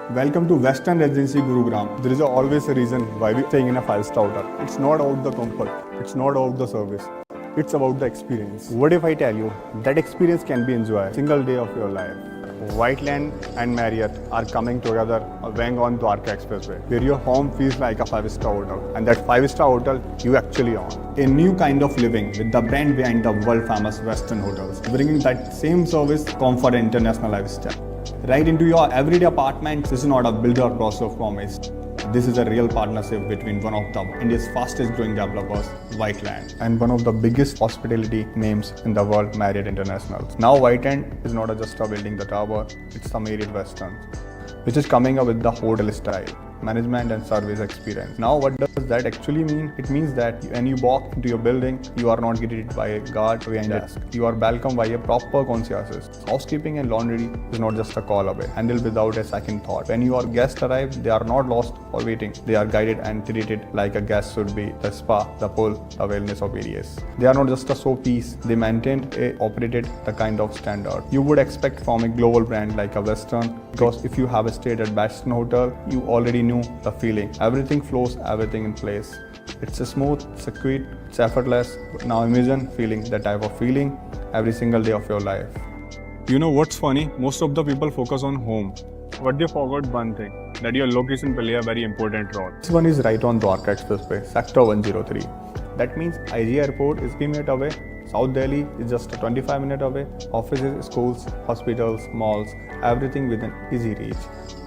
Welcome to Westin Residency Gurgaon. There is always a reason why we're staying in a 5-star hotel. It's not about the comfort, it's not about the service, it's about the experience. What if I tell you that experience can be enjoyed single day of your life? Whiteland and Marriott are coming together weighing on Dwarka Expressway, where your home feels like a 5-star hotel, and that 5-star hotel you actually own. A new kind of living with the brand behind the world famous Westin hotels, bringing that same service, comfort and international lifestyle right into your everyday apartment. This is not a builder process promise. This is a real partnership between one of the India's fastest growing developers, Whiteland, and one of the biggest hospitality names in the world, Marriott International. Now Whiteland is not just a building the tower, it's the Marriott Westin, which is coming up with the hotel style, management and service experience. Now what does that actually mean? It means that when you walk into your building, you are not greeted by a guard behind a desk. You are welcomed by a proper concierge. Housekeeping and laundry is not just a call away, handled without a second thought. When your guests arrive, they are not lost or waiting. They are guided and treated like a guest should be. The spa, the pool, the wellness of areas. They are not just a showpiece. They maintained operated the kind of standard you would expect from a global brand like a Westin. Because if you have stayed at Westin Hotel, you already knew the feeling. Everything flows, everything in place. It's a smooth, it's a quick, it's effortless. Now imagine feeling that type of feeling every single day of your life. You know what's funny? Most of the people focus on home, but they forgot one thing, that your location play a very important role. This one is right on Dwarka Expressway, Sector 103. That means IG Airport is 3 minutes away. South Delhi is just 25 minutes away. Offices, schools, hospitals, malls, everything within easy reach.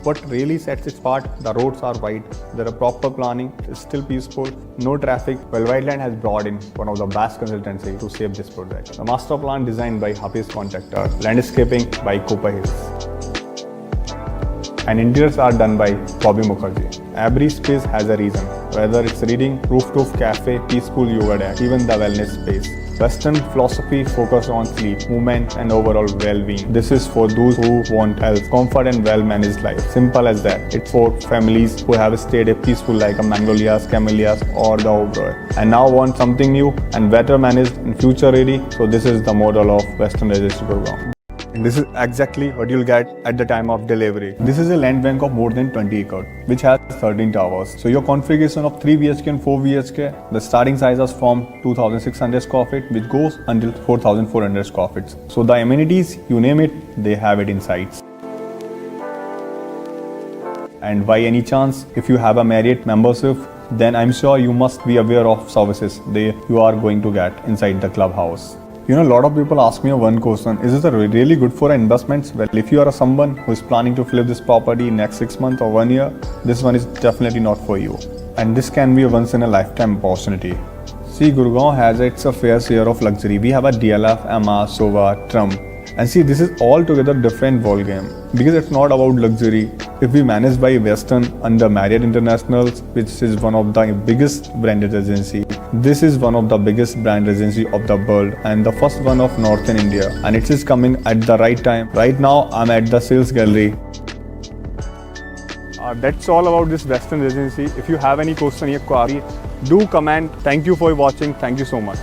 What really sets it apart, the roads are wide, there are proper planning, it's still peaceful, no traffic. Well, Whiteland has brought in one of the best consultancy to shape this project. The master plan designed by Hafiz Contractor, landscaping by Cooper Hills, and interiors are done by Bobby Mukherjee. Every space has a reason, whether it's reading, rooftop cafe, peaceful yoga deck, even the wellness space. Western philosophy focuses on sleep, movement and overall well-being. This is for those who want health, comfort and well-managed life. Simple as that. It's for families who have stayed a peaceful like a Magnolias, Camellias or the Oberoi, and now want something new and better managed and future ready. So this is the model of Westin Residency Gurgaon. And this is exactly what you'll get at the time of delivery. This is a land bank of more than 20 acres, which has 13 towers. So your configuration of 3 BHK and 4 BHK, the starting size is from 2,600 square feet, which goes until 4,400 square feet. So the amenities, you name it, they have it inside. And by any chance, if you have a Marriott membership, then I'm sure you must be aware of services you are going to get inside the clubhouse. You know, a lot of people ask me one question, is this really good for investments? Well, if you are someone who is planning to flip this property in next 6 months or 1 year, this one is definitely not for you. And this can be a once in a lifetime opportunity. See, Gurgaon has its fair share of luxury. We have a DLF, MR, Sova, Trump. And see, this is altogether different ball game, because it's not about luxury. If we manage by Westin under Marriott International, which is one of the biggest branded residency, this is one of the biggest brand residency of the world and the first one of Northern India, and it is coming at the right time. Right now, I'm at the sales gallery. That's all about this Westin Residency. If you have any question or query, do comment. Thank you for watching. Thank you so much.